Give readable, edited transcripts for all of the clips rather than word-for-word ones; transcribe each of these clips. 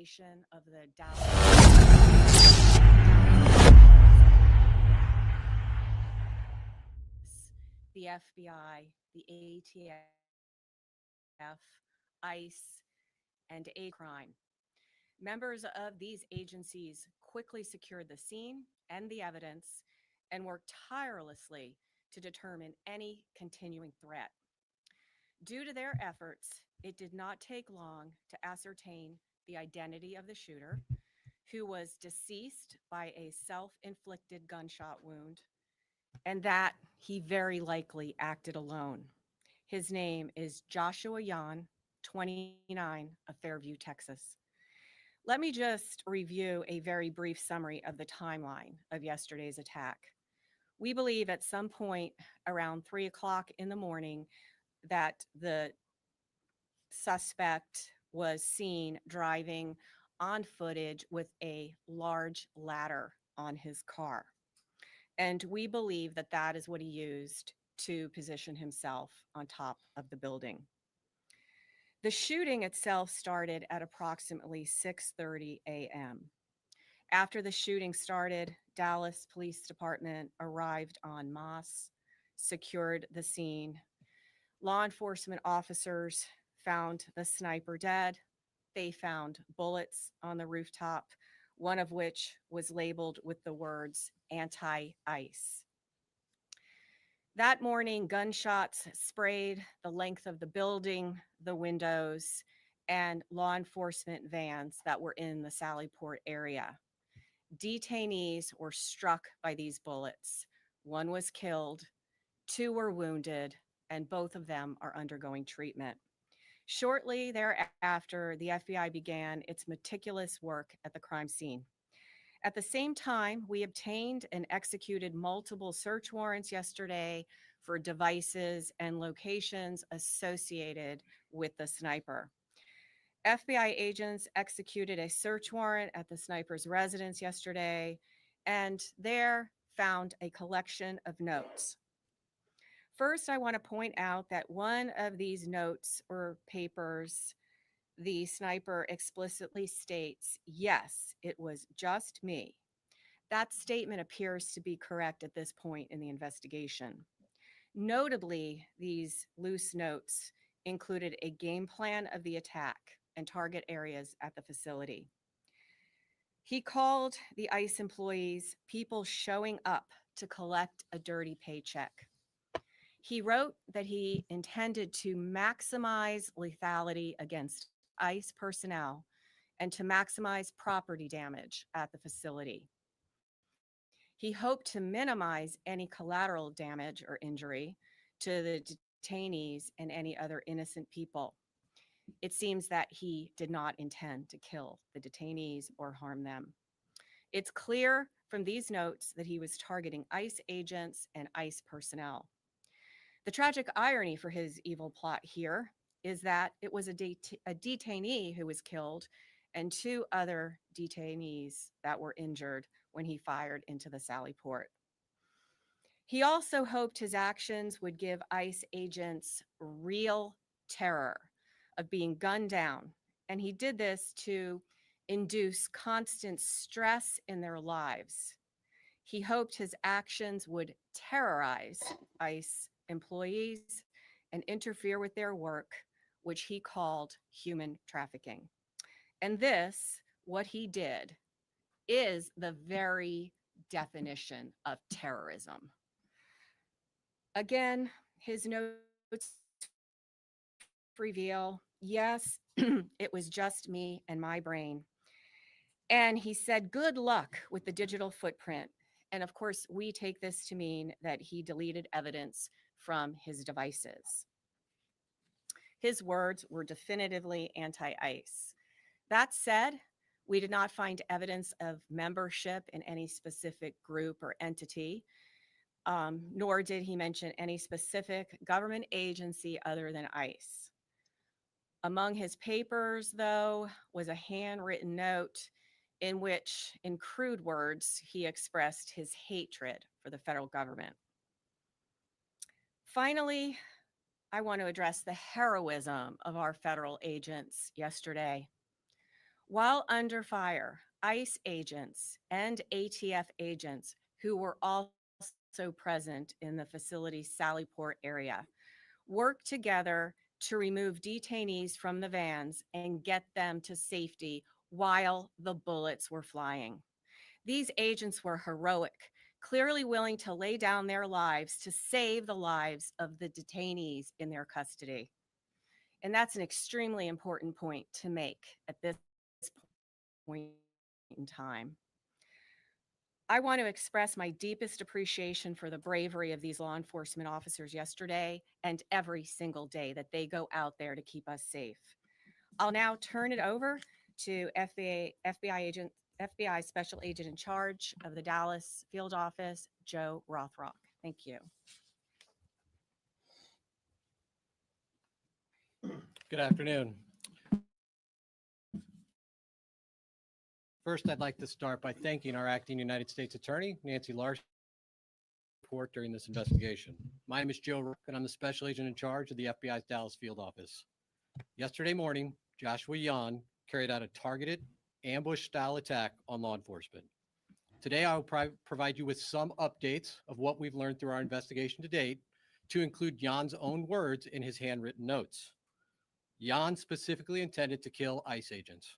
operation of the Dallas, the FBI, the ATF, ICE, and A crime. Members of these agencies quickly secured the scene and the evidence and worked tirelessly to determine any continuing threat. Due to their efforts, it did not take long to ascertain the identity of the shooter, who was deceased by a self inflicted gunshot wound, and that he very likely acted alone. His name is Joshua Yan, 29, of Fairview, Texas. Let me just review a very brief summary of the timeline of yesterday's attack. We believe at some point around 3 o'clock in the morning that the suspect was seen driving on footage with a large ladder on his car. And we believe that that is what he used to position himself on top of the building. The shooting itself started at approximately 6:30 a.m. After the shooting started, Dallas Police Department arrived en masse, secured the scene. Law enforcement officers found the sniper dead. They found bullets on the rooftop, one of which was labeled with the words anti ice. That morning, gunshots sprayed the length of the building, the windows, and law enforcement vans that were in the Sallyport area. Detainees were struck by these bullets. One was killed, two were wounded, and both of them are undergoing treatment. Shortly thereafter, the FBI began its meticulous work at the crime scene. At the same time, we obtained and executed multiple search warrants yesterday for devices and locations associated with the sniper. FBI agents executed a search warrant at the sniper's residence yesterday and there found a collection of notes. First, I want to point out that one of these notes or papers, the sniper explicitly states, yes, it was just me. That statement appears to be correct at this point in the investigation. Notably, these loose notes included a game plan of the attack and target areas at the facility. He called the ICE employees people showing up to collect a dirty paycheck. He wrote that he intended to maximize lethality against ICE personnel and to maximize property damage at the facility. He hoped to minimize any collateral damage or injury to the detainees and any other innocent people. It seems that he did not intend to kill the detainees or harm them. It's clear from these notes that he was targeting ICE agents and ICE personnel. The tragic irony for his evil plot here is that it was a detainee who was killed and two other detainees that were injured when he fired into the Sallyport. He also hoped his actions would give ICE agents real terror of being gunned down, and he did this to induce constant stress in their lives. He hoped his actions would terrorize ICE employees and interfere with their work, which he called human trafficking. And this, what he did, is the very definition of terrorism. Again, his notes reveal, yes, it was just me and my brain. And he said, good luck with the digital footprint. And of course, we take this to mean that he deleted evidence from his devices. His words were definitively anti ICE. That said, we did not find evidence of membership in any specific group or entity, nor did he mention any specific government agency other than ICE. Among his papers, though, was a handwritten note in which, in crude words, he expressed his hatred for the federal government. Finally, I want to address the heroism of our federal agents yesterday. While under fire, ICE agents and ATF agents who were also present in the facility's Sallyport area worked together to remove detainees from the vans and get them to safety while the bullets were flying. These agents were heroic, clearly willing to lay down their lives to save the lives of the detainees in their custody. And that's an extremely important point to make at this point in time. I want to express my deepest appreciation for the bravery of these law enforcement officers yesterday and every single day that they go out there to keep us safe. I'll now turn it over to FBI Special Agent in Charge of the Dallas Field Office, Joe Rothrock. Thank you. Good afternoon. First, I'd like to start by thanking our acting United States Attorney, Nancy Larson, for support during this investigation. My name is Joe Rook, and I'm the Special Agent in Charge of the FBI's Dallas Field Office. Yesterday morning, Joshua Yan carried out a targeted ambush-style attack on law enforcement. Today, I will provide you with some updates of what we've learned through our investigation to date, to include Yan's own words in his handwritten notes. Yan specifically intended to kill ICE agents.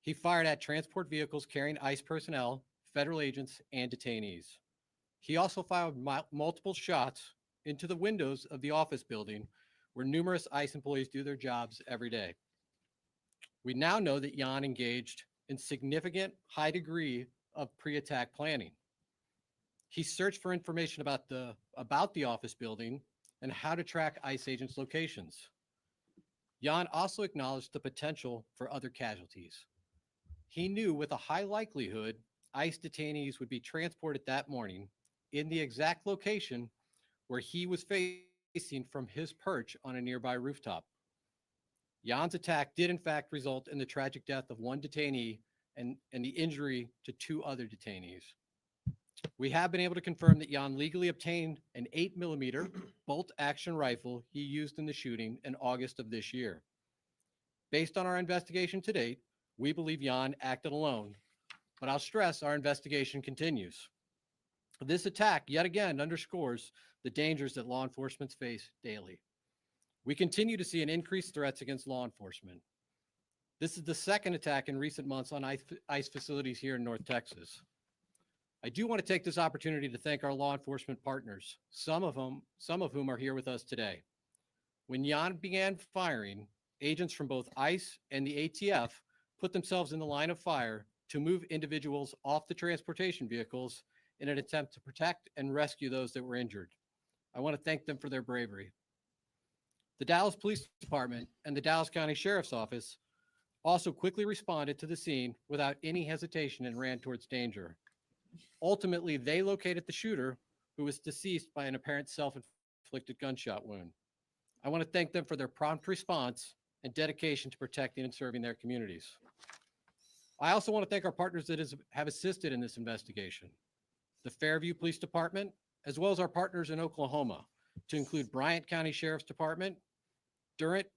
He fired at transport vehicles carrying ICE personnel, federal agents, and detainees. He also fired multiple shots into the windows of the office building where numerous ICE employees do their jobs every day. We now know that Yan engaged in significant high degree of pre-attack planning. He searched for information about the office building and how to track ICE agents' locations. Yan also acknowledged the potential for other casualties. He knew with a high likelihood ICE detainees would be transported that morning in the exact location where he was facing from his perch on a nearby rooftop. Yan's attack did in fact result in the tragic death of one detainee and the injury to two other detainees. We have been able to confirm that Yan legally obtained an 8mm bolt-action rifle he used in the shooting in August of this year. Based on our investigation to date, we believe Yan acted alone, but I'll stress our investigation continues. This attack yet again underscores the dangers that law enforcement face daily. We continue to see an increased threats against law enforcement. This is the second attack in recent months on ICE facilities here in North Texas. I do want to take this opportunity to thank our law enforcement partners, some of whom are here with us today. When Yan began firing, agents from both ICE and the ATF put themselves in the line of fire to move individuals off the transportation vehicles in an attempt to protect and rescue those that were injured. I want to thank them for their bravery. The Dallas Police Department and the Dallas County Sheriff's Office also quickly responded to the scene without any hesitation and ran towards danger. Ultimately, they located the shooter, who was deceased by an apparent self-inflicted gunshot wound. I want to thank them for their prompt response and dedication to protecting and serving their communities. I also want to thank our partners that have assisted in this investigation. The Fairview Police Department, as well as our partners in Oklahoma, to include Bryant County Sheriff's Department, Durant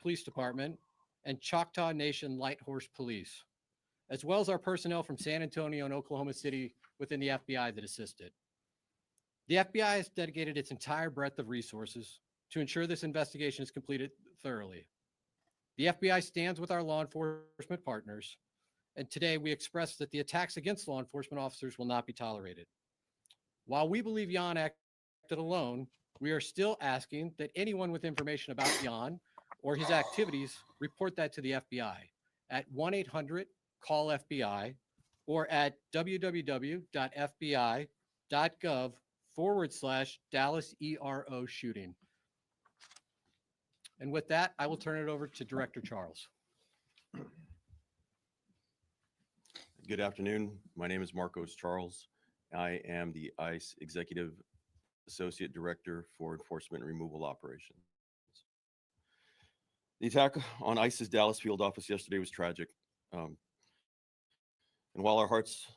Police Department, and Choctaw Nation Light Horse Police, as well as our personnel from San Antonio and Oklahoma City within the FBI that assisted. The FBI has dedicated its entire breadth of resources to ensure this investigation is completed thoroughly. The FBI stands with our law enforcement partners, and today we express that the attacks against law enforcement officers will not be tolerated. While we believe Yan acted alone, we are still asking that anyone with information about Yan or his activities report that to the FBI at 1-800-CALL-FBI or at www.fbi.gov/Dallas ERO shooting. And with that, I will turn it over to Director Charles. Good afternoon. My name is Marcos Charles. I am the ICE Executive Associate Director for Enforcement and Removal Operations. The attack on ICE's Dallas field office yesterday was tragic. And while our hearts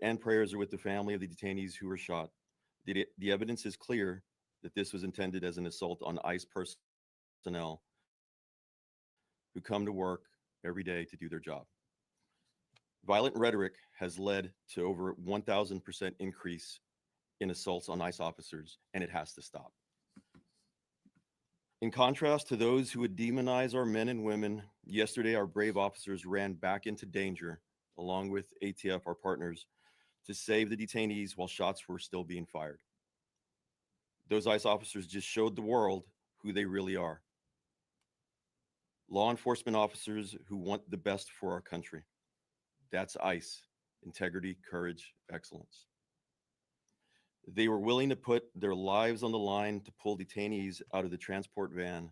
and prayers are with the family of the detainees who were shot, the evidence is clear that this was intended as an assault on ICE personnel who come to work every day to do their job. Violent rhetoric has led to over 1,000% increase in assaults on ICE officers, and it has to stop. In contrast to those who would demonize our men and women, yesterday our brave officers ran back into danger, along with ATF, our partners, to save the detainees while shots were still being fired. Those ICE officers just showed the world who they really are. Law enforcement officers who want the best for our country. That's ICE: integrity, courage, excellence. They were willing to put their lives on the line to pull detainees out of the transport van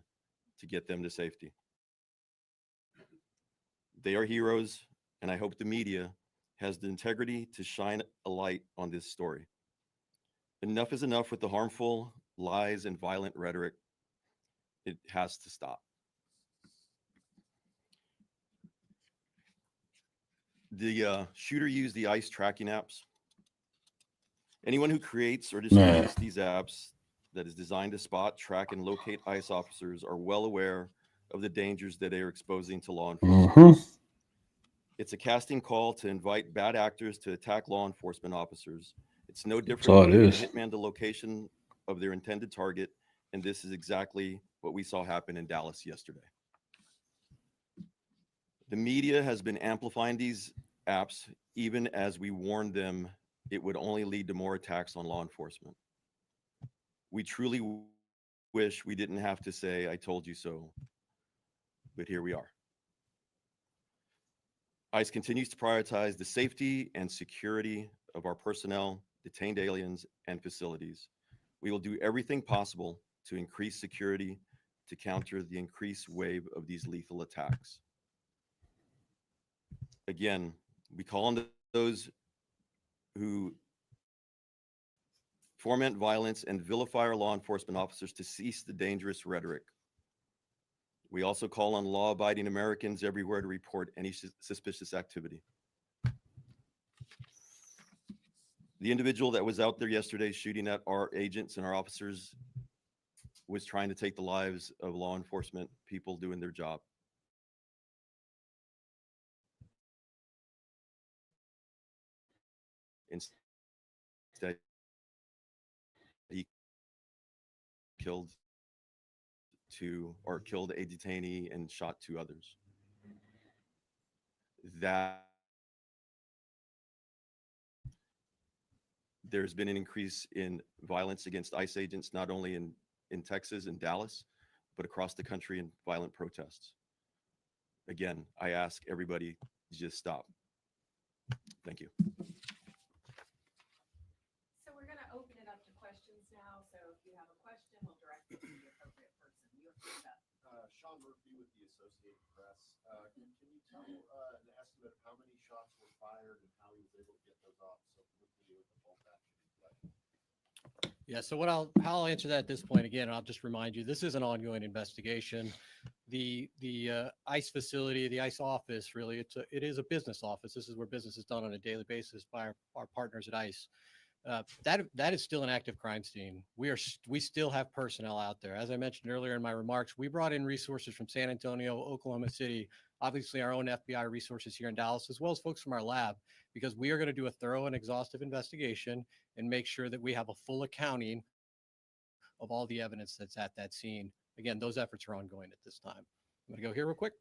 to get them to safety. They are heroes, and I hope the media has the integrity to shine a light on this story. Enough is enough with the harmful lies and violent rhetoric. It has to stop. The shooter used the ICE tracking apps. Anyone who creates or distributes these apps that is designed to spot, track, and locate ICE officers are well aware of the dangers that they are exposing to law enforcement. It's a casting call to invite bad actors to attack law enforcement officers. It's no different all than it giving a is. hitman the location of their intended target, and this is exactly what we saw happen in Dallas yesterday. The media has been amplifying these apps even as we warned them it would only lead to more attacks on law enforcement. We truly wish we didn't have to say, "I told you so," but here we are. ICE continues to prioritize the safety and security of our personnel, detained aliens, and facilities. We will do everything possible to increase security to counter the increased wave of these lethal attacks. Again, we call on those who foment violence and vilify our law enforcement officers to cease the dangerous rhetoric. We also call on law-abiding Americans everywhere to report any suspicious activity. The individual that was out there yesterday shooting at our agents and our officers was trying to take the lives of law enforcement people doing their job. Instead, he killed a detainee and shot 2 others. That there's been an increase in violence against ICE agents, not only in Texas and Dallas, but across the country in violent protests. Again, I ask everybody to just stop. Thank you. So we're going to open it up to questions now. So if you have a question, we'll direct it to the appropriate person. You're first up. Sean Murphy with the Associated Press. Can you tell an estimate of how many shots were fired and how he was able to get those off so quickly with the bolt action? Yeah, so how I'll answer that at this point, again, I'll just remind you, this is an ongoing investigation. The ICE facility, the ICE office, really, it is a business office. This is where business is done on a daily basis by our partners at ICE. That is still an active crime scene. We still have personnel out there. As I mentioned earlier in my remarks, we brought in resources from San Antonio, Oklahoma City, obviously our own FBI resources here in Dallas, as well as folks from our lab, because we are going to do a thorough and exhaustive investigation and make sure that we have a full accounting of all the evidence that's at that scene. Again, those efforts are ongoing at this time. I'm going to go here real quick.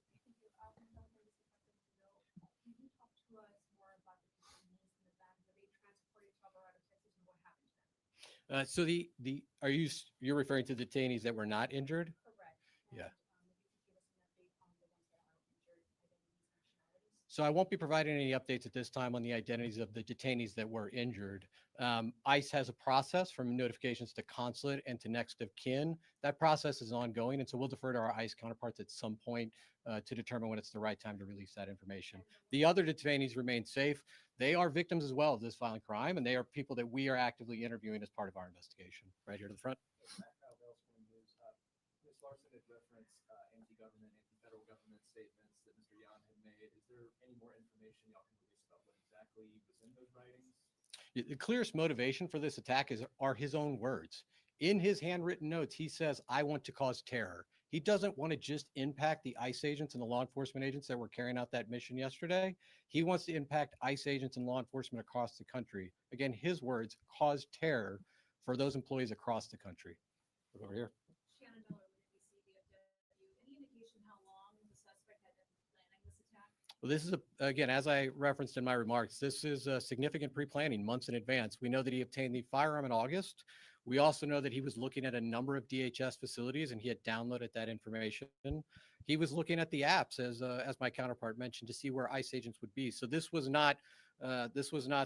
So you're referring to detainees that were not injured? Correct. Yeah. If you could give us an update on the ones that are injured, identities, nationalities. So I won't be providing any updates at this time on the identities of the detainees that were injured. ICE has a process from notifications to consulate and to next of kin. That process is ongoing, and so we'll defer to our ICE counterparts at some point to determine when it's the right time to release that information. The other detainees remain safe. They are victims as well of this violent crime, and they are people that we are actively interviewing as part of our investigation. Right here to the front. Ms. Larson had referenced anti-government, anti-federal government statements that Mr. Yan had made. Is there any more information y'all can release about what exactly was in those writings? The clearest motivation for this attack are his own words. In his handwritten notes, he says, "I want to cause terror." He doesn't want to just impact the ICE agents and the law enforcement agents that were carrying out that mission yesterday. He wants to impact ICE agents and law enforcement across the country. Again, his words, cause terror for those employees across the country. Look over here. Shannon Miller with NBC VFW. Any indication how long the suspect had been planning this attack? Well, this is, again, as I referenced in my remarks, this is a significant pre-planning months in advance. We know that he obtained the firearm in August. We also know that he was looking at a number of DHS facilities and he had downloaded that information. He was looking at the apps, as my counterpart mentioned, to see where ICE agents would be. So this was not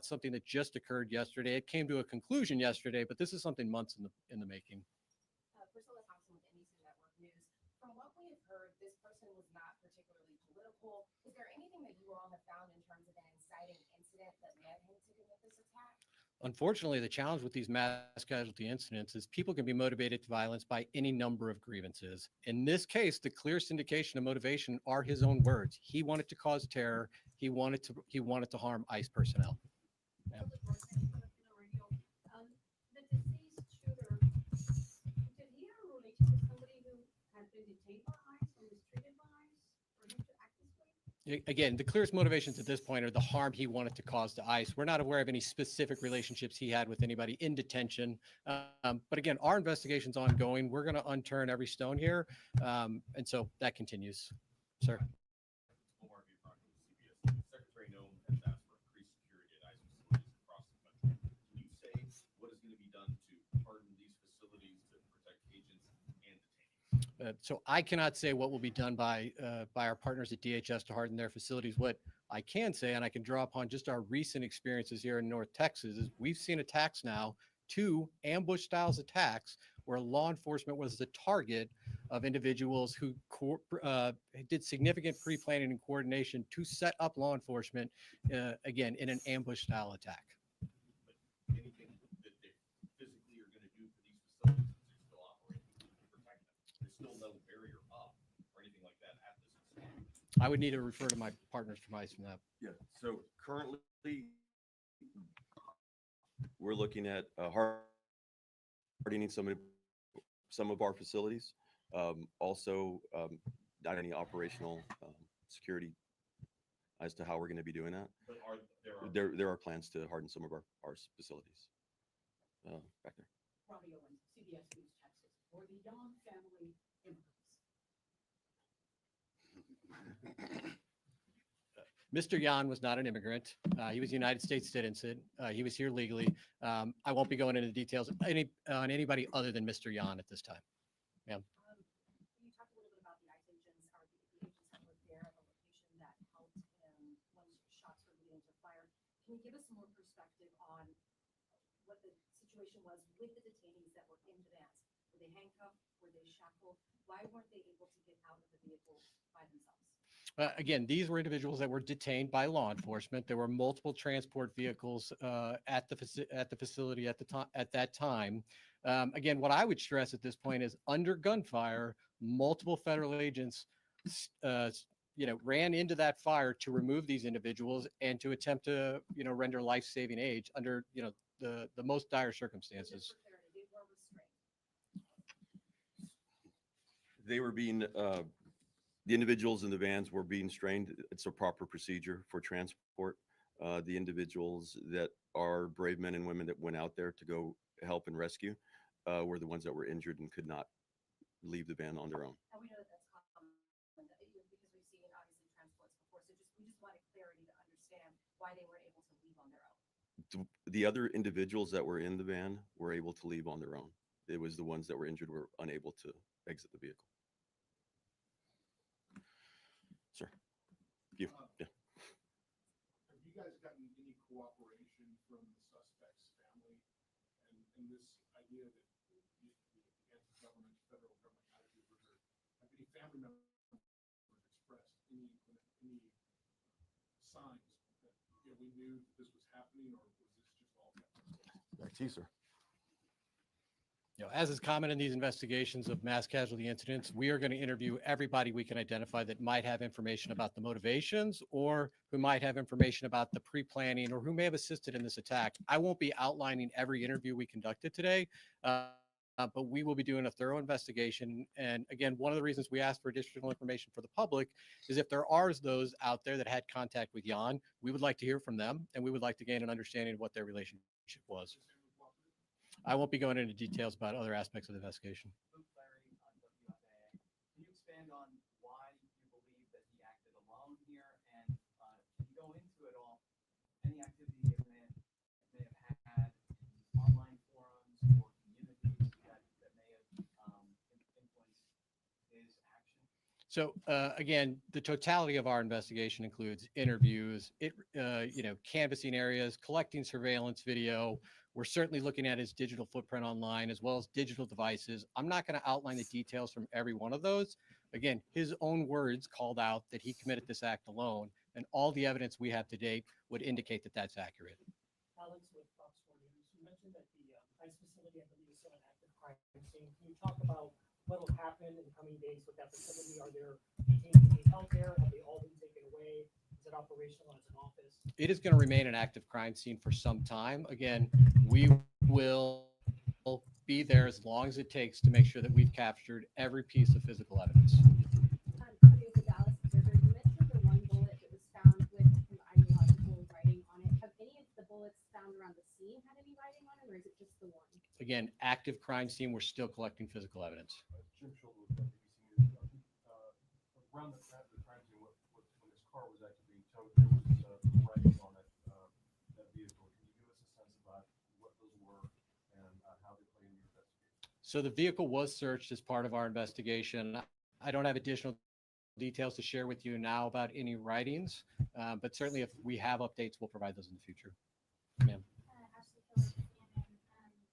something that just occurred yesterday. It came to a conclusion yesterday, but this is something months in the making. Priscilla Thompson with NBC Network News. From what we have heard, this person was not particularly political. Is there anything that you all have found in terms of an inciting incident that led him to commit this attack? Unfortunately, the challenge with these mass casualty incidents is people can be motivated to violence by any number of grievances. In this case, the clearest indication of motivation are his own words. He wanted to cause terror. He wanted to harm ICE personnel. Yeah. The deceased shooter, did he have a relation to somebody who had been detained by ICE or mistreated by ICE for him to act this way? Again, the clearest motivations at this point are the harm he wanted to cause to ICE. We're not aware of any specific relationships he had with anybody in detention. But again, our investigation's ongoing. We're going to unturn every stone here. And so that continues. Sir. Omar B. Proctor with CBS. Secretary Noem has asked for increased security at ICE facilities across the country. Can you say what is going to be done to harden these facilities to protect agents and detainees? So I cannot say what will be done by our partners at DHS to harden their facilities. What I can say, and I can draw upon just our recent experiences here in North Texas, is we've seen attacks now, 2 ambush styles attacks where law enforcement was the target of individuals who did significant pre-planning and coordination to set up law enforcement, again, in an ambush style attack. Anything that they physically are going to do for these facilities since they're still operating to protect them? There's still no barrier up or anything like that at this facility. I would need to refer to my partners from ICE from that. Yeah, so currently, we're looking at hardening some of our facilities. Also, not any operational security as to how we're going to be doing that. But There are plans to harden some of our facilities. Back there. Robbie Owens, CBS News, Texas, for the Young family immigrants. Mr. Yan was not an immigrant. He was a United States citizen. He was here legally. I won't be going into details on anybody other than Mr. Yan at this time. You talked a little bit about the ICE agents, or the agents that were there at the location that helped him when shots were leading to fire. Can you give us some more perspective on what the situation was with the detainees that were in the vans? Were they handcuffed? Were they shackled? Why weren't they able to get out of the vehicle by themselves? Again, these were individuals that were detained by law enforcement. There were multiple transport vehicles at the facility at that time. Again, what I would stress at this point is under gunfire, multiple federal agents, ran into that fire to remove these individuals and to attempt to, render life-saving aid under, the most dire circumstances. Just for clarity, they were restrained. They were being, the individuals in the vans were being strained. It's a proper procedure for transport. The individuals that are brave men and women that went out there to go help and rescue were the ones that were injured and could not leave the van on their own. And we know that that's common because we've seen obviously transports before. So we just wanted clarity to understand why they were able to leave on their own. The other individuals that were in the van were able to leave on their own. It was the ones that were injured were unable to exit the vehicle. Sir, you, yeah. Have you guys gotten any cooperation from the suspect's family and this idea that the anti-government, federal government attitude was there? Have any family members expressed any signs that we knew this was happening, or was this just all kept? Back to you, sir. As is common in these investigations of mass casualty incidents, we are going to interview everybody we can identify that might have information about the motivations or who might have information about the pre-planning or who may have assisted in this attack. I won't be outlining every interview we conducted today. but we will be doing a thorough investigation. And again, one of the reasons we asked for additional information for the public is if there are those out there that had contact with Jan, we would like to hear from them, and we would like to gain an understanding of what their relationship was. I won't be going into details about other aspects of the investigation. Luke Larry on WFAA. Can you expand on why you believe that he acted alone here? And can you go into it all, any activity he may have had in online forums or communities that may have influenced his action? So again, the totality of our investigation includes interviews, canvassing areas, collecting surveillance video. We're certainly looking at his digital footprint online as well as digital devices. I'm not going to outline the details from every one of those. Again, his own words called out that he committed this act alone, and all the evidence we have to date would indicate that that's accurate. Alex with Fox 4 News. You mentioned that the ICE facility, I believe, is still an active crime scene. Can you talk about what will happen in the coming days with that facility? Are there detainees being held there? Have they all been taken away? Is it operational as an office? It is going to remain an active crime scene for some time. Again, we will be there as long as it takes to make sure that we've captured every piece of physical evidence. Coming to Dallas Observer, you mentioned the one bullet that was found with some ideological writing on it. Have any of the bullets found around the scene had any writing on it, or is it just the one? Again, active crime scene. We're still collecting physical evidence. Jim Schultz with WBC News. Around the crime scene, when his car was actually being towed, there was writing on it, that vehicle. Can you give us a sense about what those were and how they play in your investigation? So the vehicle was searched as part of our investigation. I don't have additional details to share with you now about any writings, but certainly if we have updates, we'll provide those in the future. Ma'am. Ashley Phillips, CNN.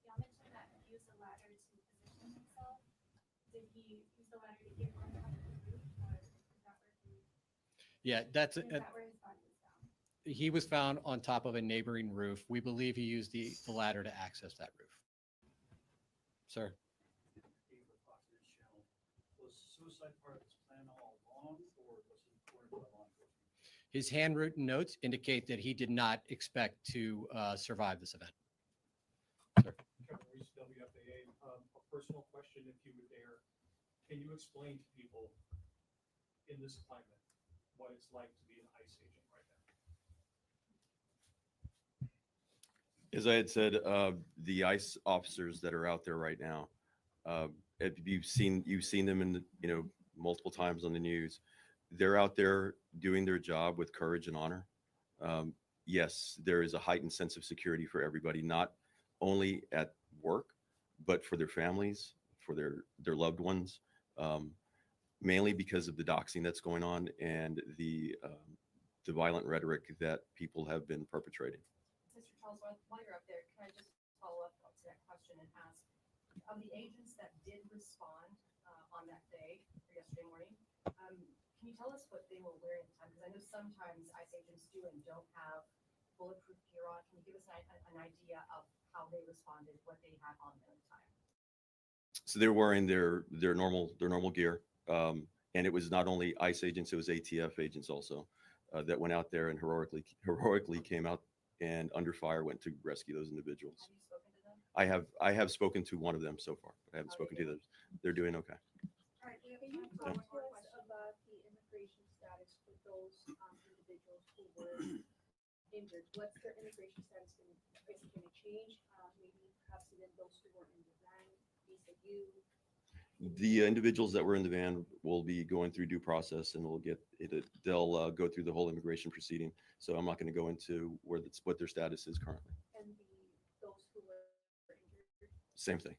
Y'all mentioned that he used a ladder to position himself. Did he use the ladder to get on top of the roof, or is that where Yeah, that's is that where his body was found? he was found on top of a neighboring roof. We believe he used the ladder to access that roof. Sir. Was suicide part of his plan all along, or was he reported by law enforcement? His handwritten notes indicate that he did not expect to survive this event. Sir. Kevin Reese, WFAA. A personal question, if you would dare. Can you explain to people in this climate what it's like to be an ICE agent right now? As I had said, the ICE officers that are out there right now, if you've seen them in the, multiple times on the news. They're out there doing their job with courage and honor. Yes, there is a heightened sense of security for everybody, not only at work, but for their families, for their loved ones, mainly because of the doxing that's going on and the violent rhetoric that people have been perpetrating. Mr. Charles, while you're up there, can I just follow up to that question and ask, of the agents that did respond on that day or yesterday morning, can you tell us what they were wearing at the time? Because I know sometimes ICE agents do and don't have bulletproof gear on. Can you give us an idea of how they responded, what they had on them at the time? So they're wearing their normal gear, and it was not only ICE agents; it was ATF agents also that went out there and heroically came out and under fire went to rescue those individuals. Have you spoken to them? I have spoken to one of them so far, but I haven't spoken to others. They're doing okay. All right, can you talk to us about the immigration status for those individuals who were injured? What's their immigration status going to, is it going to change? Maybe perhaps even those who were in the van, visa U. The individuals that were in the van will be going through due process, and they'll go through the whole immigration proceeding. So I'm not going to go into what their status is currently. And those who were injured? Same thing.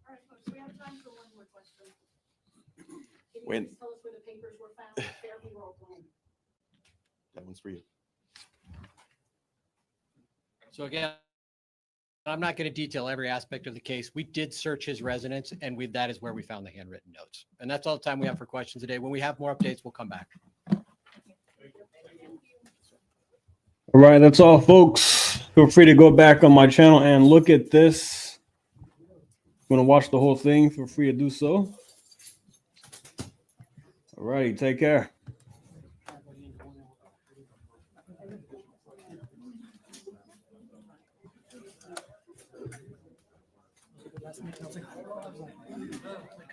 All right, folks, we have time for one more question. Can you When- please tell us where the papers were found? Fairview or Oklahoma? That one's for you. So again, I'm not going to detail every aspect of the case. We did search his residence, and that is where we found the handwritten notes. And that's all the time we have for questions today. When we have more updates, we'll come back. All right, that's all, folks. Feel free to go back on my channel and look at this. If you want to watch the whole thing, feel free to do so. All righty, take care. That's Thank